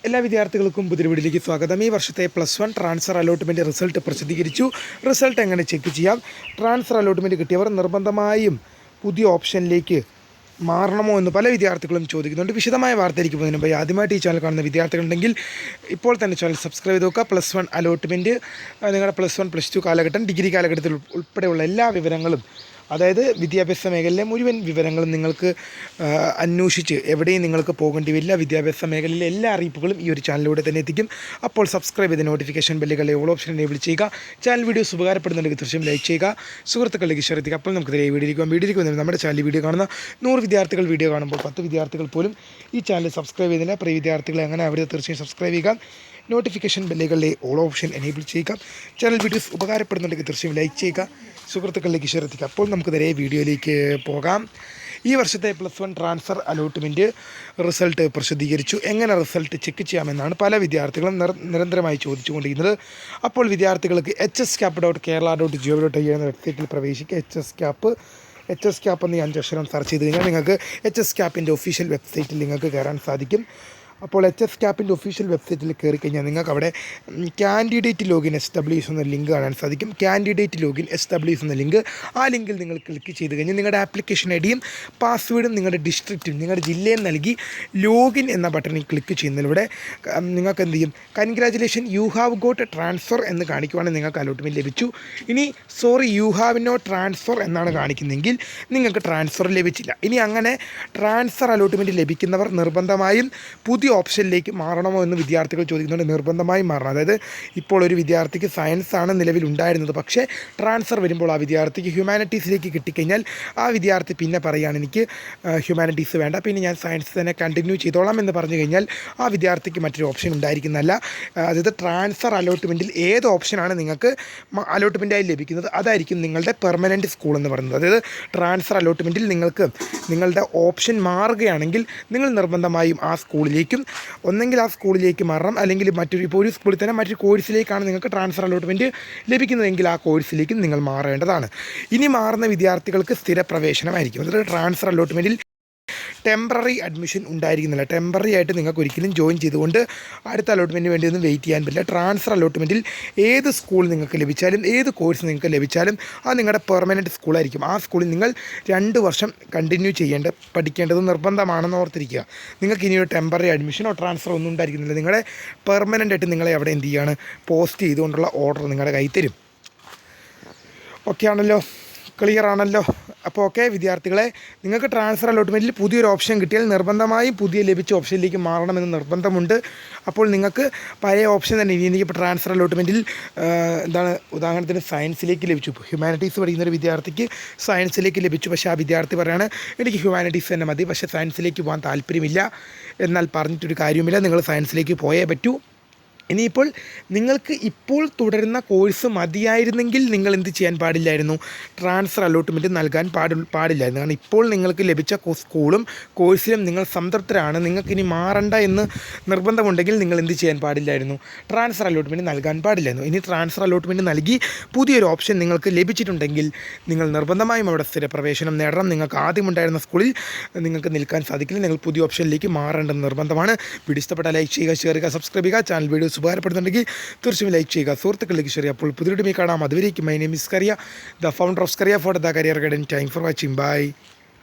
എല്ലാ വിദ്യാർത്ഥികൾക്കും പുതിയ വീഡിയോയിലേക്ക് സ്വാഗതം. ഈ വർഷത്തെ +1 ട്രാൻസ്ഫർ അലോട്ട്മെൻറ്റ് റിസൾട്ട് പ്രസിദ്ധീകരിച്ചു. റിസൾട്ട് എങ്ങനെ ചെക്ക് ചെയ്യാം? ട്രാൻസ്ഫർ അലോട്ട്മെൻറ്റ് കിട്ടിയവർ നിർബന്ധമായും പുതിയ ഓപ്ഷനിലേക്ക് മാറണമോ എന്ന് പല വിദ്യാർത്ഥികളും ചോദിക്കുന്നുണ്ട്. വിശദമായ വാർത്തയിലേക്ക് പോകുന്നതിന് മുമ്പ് ആദ്യമായിട്ട് ഈ ചാനൽ കാണുന്ന വിദ്യാർത്ഥികളുണ്ടെങ്കിൽ ഇപ്പോൾ തന്നെ ചാനൽ സബ്സ്ക്രൈബ് ചെയ്ത് നോക്കുക. +1 അലോട്ട്മെൻറ്റ്, നിങ്ങളുടെ +1 +2 കാലഘട്ടം, ഡിഗ്രി കാലഘട്ടത്തിൽ ഉൾപ്പെടെയുള്ള എല്ലാ വിവരങ്ങളും, അതായത് വിദ്യാഭ്യാസ മേഖലയിലെ മുഴുവൻ വിവരങ്ങളും നിങ്ങൾക്ക് അന്വേഷിച്ച് എവിടെയും നിങ്ങൾക്ക് പോകേണ്ടി വരില്ല. വിദ്യാഭ്യാസ മേഖലയിലെ എല്ലാ അറിയിപ്പുകളും ഈ ഒരു ചാനലിലൂടെ തന്നെ എത്തിക്കും. അപ്പോൾ സബ്സ്ക്രൈബ് ചെയ്ത് നോട്ടിഫിക്കേഷൻ ബെല്ലുകളെ ഓൾ ഓപ്ഷൻ എനേബിൾ ചെയ്യുക. ചാനൽ വീഡിയോസ് ഉപകാരപ്പെടുന്നുണ്ടെങ്കിൽ തീർച്ചയായും ലൈക്ക് ചെയ്യുക, സുഹൃത്തുക്കളിലേക്ക് ഷെയർ ചെയ്യുക. അപ്പോൾ നമുക്ക് വീഡിയോയിലേക്ക് വന്നാൽ നമ്മുടെ ചാനൽ വീഡിയോ കാണുന്ന 100 വിദ്യാർത്ഥികൾ വീഡിയോ കാണുമ്പോൾ 10 വിദ്യാർത്ഥികൾ പോലും ഈ ചാനൽ സബ്സ്ക്രൈബ് ചെയ്തില്ല. പ്രിയ വിദ്യാർത്ഥികളെ അങ്ങനെ അവിടെ തീർച്ചയായും സബ്സ്ക്രൈബ് ചെയ്യുക. നോട്ടിഫിക്കേഷൻ ബെല്ലുകളിലെ ഓൾ ഓപ്ഷൻ എനേബിൾ ചെയ്യുക. ചാനൽ വീഡിയോസ് ഉപകാരപ്പെടുന്നുണ്ടെങ്കിൽ തീർച്ചയായും ലൈക്ക് ചെയ്യുക, സുഹൃത്തുക്കളിലേക്ക് ഷെയർ ചെയ്യുക. അപ്പോൾ നമുക്ക് നേരെ വീഡിയോയിലേക്ക് പോകാം. ഈ വർഷത്തെ +1 ട്രാൻസ്ഫർ അലോട്ട്മെൻറ്റ് റിസൾട്ട് പ്രസിദ്ധീകരിച്ചു. എങ്ങനെ റിസൾട്ട് ചെക്ക് ചെയ്യാമെന്നാണ് പല വിദ്യാർത്ഥികളും നിരന്തരമായി ചോദിച്ചുകൊണ്ടിരിക്കുന്നത്. അപ്പോൾ വിദ്യാർത്ഥികൾക്ക് hscap.kerala.gov.in എന്ന വെബ്സൈറ്റിൽ പ്രവേശിക്കുക. hscap എന്ന 5 അക്ഷരം സെർച്ച് ചെയ്ത് കഴിഞ്ഞാൽ നിങ്ങൾക്ക് hscapൻ്റെ ഒഫീഷ്യൽ വെബ്സൈറ്റിൽ നിങ്ങൾക്ക് കയറാൻ സാധിക്കും. അപ്പോൾ hscapൻ്റെ ഒഫീഷ്യൽ വെബ്സൈറ്റിൽ കയറി കഴിഞ്ഞാൽ നിങ്ങൾക്ക് അവിടെ കാൻഡിഡേറ്റ് ലോഗിൻ SWS എന്ന ലിങ്ക് കാണാൻ സാധിക്കും. കാൻഡിഡേറ്റ് ലോഗിൻ SWS എന്ന ലിങ്ക്, ആ ലിങ്കിൽ നിങ്ങൾ ക്ലിക്ക് ചെയ്ത് കഴിഞ്ഞാൽ നിങ്ങളുടെ ആപ്ലിക്കേഷൻ ഐഡിയും പാസ്വേഡും നിങ്ങളുടെ ഡിസ്ട്രിക്റ്റും നിങ്ങളുടെ ജില്ലയും നൽകി ലോഗിൻ എന്ന ബട്ടണിൽ ക്ലിക്ക് ചെയ്യുന്നതിലൂടെ നിങ്ങൾക്ക് എന്ത് ചെയ്യും? Congratulation, you have got transfer എന്ന് കാണിക്കുവാണെങ്കിൽ നിങ്ങൾക്ക് അലോട്ട്മെൻറ്റ് ലഭിച്ചു. ഇനി sorry, you have no transfer എന്നാണ് കാണിക്കുന്നതെങ്കിൽ നിങ്ങൾക്ക് ട്രാൻസ്ഫർ ലഭിച്ചില്ല. ഇനി അങ്ങനെ ട്രാൻസ്ഫർ അലോട്ട്മെൻറ്റ് ലഭിക്കുന്നവർ നിർബന്ധമായും പുതിയ ഓപ്ഷനിലേക്ക് മാറണമോ എന്ന് വിദ്യാർത്ഥികൾ ചോദിക്കുന്നുണ്ട്. നിർബന്ധമായും മാറണം. അതായത് ഇപ്പോൾ ഒരു വിദ്യാർത്ഥിക്ക് സയൻസാണ് നിലവിലുണ്ടായിരുന്നത്, പക്ഷേ ട്രാൻസ്ഫർ വരുമ്പോൾ ആ വിദ്യാർത്ഥിക്ക് ഹ്യൂമാനിറ്റീസിലേക്ക് കിട്ടിക്കഴിഞ്ഞാൽ ആ വിദ്യാർത്ഥി പിന്നെ പറയുകയാണ് എനിക്ക് ഹ്യൂമാനിറ്റീസ് വേണ്ട, പിന്നെ ഞാൻ സയൻസ് തന്നെ കണ്ടിന്യൂ ചെയ്തോളാം എന്ന് പറഞ്ഞു കഴിഞ്ഞാൽ ആ വിദ്യാർത്ഥിക്ക് മറ്റൊരു ഓപ്ഷൻ ഉണ്ടായിരിക്കുന്നതല്ല. അതായത് ട്രാൻസ്ഫർ അലോട്ട്മെൻറ്റിൽ ഏത് ഓപ്ഷനാണ് നിങ്ങൾക്ക് അലോട്ട്മെൻറ്റായി ലഭിക്കുന്നത് അതായിരിക്കും നിങ്ങളുടെ പെർമനൻറ്റ് സ്കൂൾ എന്ന് പറയുന്നത്. അതായത് ട്രാൻസ്ഫർ അലോട്ട്മെൻറ്റിൽ നിങ്ങൾക്ക് നിങ്ങളുടെ ഓപ്ഷൻ മാറുകയാണെങ്കിൽ നിങ്ങൾ നിർബന്ധമായും ആ സ്കൂളിലേക്കും ഒന്നെങ്കിൽ ആ സ്കൂളിലേക്ക് മാറണം, അല്ലെങ്കിൽ ഇപ്പോൾ ഒരു സ്കൂളിൽ തന്നെ മറ്റൊരു കോഴ്സിലേക്കാണ് നിങ്ങൾക്ക് ട്രാൻസ്ഫർ അലോട്ട്മെൻറ്റ് ലഭിക്കുന്നതെങ്കിൽ ആ കോഴ്സിലേക്കും നിങ്ങൾ മാറേണ്ടതാണ്. ഇനി മാറുന്ന വിദ്യാർത്ഥികൾക്ക് സ്ഥിര പ്രവേശനമായിരിക്കും. അതായത് ട്രാൻസ്ഫർ അലോട്ട്മെൻറ്റിൽ ടെമ്പററി അഡ്മിഷൻ ഉണ്ടായിരിക്കുന്നില്ല. ടെമ്പററി ആയിട്ട് നിങ്ങൾക്ക് ഒരിക്കലും ജോയിൻ ചെയ്തുകൊണ്ട് അടുത്ത അലോട്ട്മെൻറ്റിന് വേണ്ടി ഒന്നും വെയിറ്റ് ചെയ്യാൻ പറ്റില്ല. ട്രാൻസ്ഫർ അലോട്ട്മെൻറ്റിൽ ഏത് സ്കൂൾ നിങ്ങൾക്ക് ലഭിച്ചാലും ഏത് കോഴ്സ് നിങ്ങൾക്ക് ലഭിച്ചാലും അത് നിങ്ങളുടെ പെർമനൻറ്റ് സ്കൂളായിരിക്കും. ആ സ്കൂളിൽ നിങ്ങൾ 2 വർഷം കണ്ടിന്യൂ പഠിക്കേണ്ടത് നിർബന്ധമാണെന്ന് ഓർത്തിരിക്കുക. നിങ്ങൾക്ക് ഇനിയൊരു ടെമ്പററി അഡ്മിഷനോ ട്രാൻസ്ഫറോ ഒന്നും ഉണ്ടായിരിക്കുന്നില്ല. നിങ്ങളുടെ പെർമനൻ്റ് ആയിട്ട് നിങ്ങളെ അവിടെ എന്ത് ചെയ്യുകയാണ്? പോസ്റ്റ് ചെയ്തുകൊണ്ടുള്ള ഓർഡർ നിങ്ങളുടെ കയ്യിൽ തരും. ഓക്കെ ആണല്ലോ? ക്ലിയർ ആണല്ലോ? അപ്പോൾ ഓക്കെ വിദ്യാർത്ഥികളെ, നിങ്ങൾക്ക് ട്രാൻസ്ഫർ അലോട്ട്മെൻറ്റിൽ പുതിയൊരു ഓപ്ഷൻ കിട്ടിയാൽ നിർബന്ധമായും പുതിയ ലഭിച്ച ഓപ്ഷനിലേക്ക് മാറണമെന്ന് നിർബന്ധമുണ്ട്. അപ്പോൾ നിങ്ങൾക്ക് പഴയ ഓപ്ഷൻ തന്നെ ഇനി എനിക്കിപ്പോൾ ട്രാൻസ്ഫർ അലോട്ട്മെൻറ്റിൽ ഉദാഹരണത്തിന് സയൻസിലേക്ക് ലഭിച്ചു. ഹ്യൂമാനിറ്റീസ് പഠിക്കുന്ന ഒരു വിദ്യാർത്ഥിക്ക് സയൻസിലേക്ക് ലഭിച്ചു. പക്ഷേ ആ വിദ്യാർത്ഥി പറയുകയാണ് എനിക്ക് ഹ്യൂമാനിറ്റീസ് തന്നെ മതി, പക്ഷേ സയൻസിലേക്ക് പോകാൻ താല്പര്യമില്ല. എന്നാൽ പറഞ്ഞിട്ടൊരു കാര്യമില്ല, നിങ്ങൾ സയൻസിലേക്ക് പോയേ പറ്റൂ. ഇനിയിപ്പോൾ നിങ്ങൾക്ക് ഇപ്പോൾ തുടരുന്ന കോഴ്സ് മതിയായിരുന്നെങ്കിൽ നിങ്ങൾ എന്ത് ചെയ്യാൻ പാടില്ലായിരുന്നു? ട്രാൻസ്ഫർ അലോട്ട്മെൻറ്റ് നൽകാൻ പാടില്ലായിരുന്നു. കാരണം ഇപ്പോൾ നിങ്ങൾക്ക് ലഭിച്ച സ്കൂളും കോഴ്സിലും നിങ്ങൾ സംതൃപ്തരാണ്, നിങ്ങൾക്കിനി മാറണ്ട എന്ന് നിർബന്ധമുണ്ടെങ്കിൽ നിങ്ങൾ എന്ത് ചെയ്യാൻ പാടില്ലായിരുന്നു? ട്രാൻസ്ഫർ അലോട്ട്മെൻറ്റ് നൽകാൻ പാടില്ലായിരുന്നു. ഇനി ട്രാൻസ്ഫർ അലോട്ട്മെൻറ്റ് നൽകി പുതിയൊരു ഓപ്ഷൻ നിങ്ങൾക്ക് ലഭിച്ചിട്ടുണ്ടെങ്കിൽ നിങ്ങൾ നിർബന്ധമായും അവിടെ സ്ഥിരപ്രവേശനം നേടണം. നിങ്ങൾക്ക് ആദ്യമുണ്ടായിരുന്ന സ്കൂളിൽ നിങ്ങൾക്ക് നിൽക്കാൻ സാധിക്കില്ല. നിങ്ങൾ പുതിയ ഓപ്ഷനിലേക്ക് മാറേണ്ടത് നിർബന്ധമാണ്. വീഡിയോ ഇഷ്ടപ്പെട്ടാൽ ലൈക്ക് ചെയ്യുക, ഷെയർ ചെയ്യുക, സബ്സ്ക്രൈബ് ചെയ്യുക. ചാനൽ വീഡിയോസ് ഉപകാരപ്പെടുന്നുണ്ടെങ്കിൽ തീർച്ചയായും ലൈക്ക് ചെയ്യുക, സുഹൃത്തുക്കളിലേക്ക് ഷെയർ ചെയ്യുക. അപ്പോൾ പുതിയ കാണാം. അതുവരേക്കും my name is Kariya, the founder of Kariya for the career guidance. Thank for watching. By.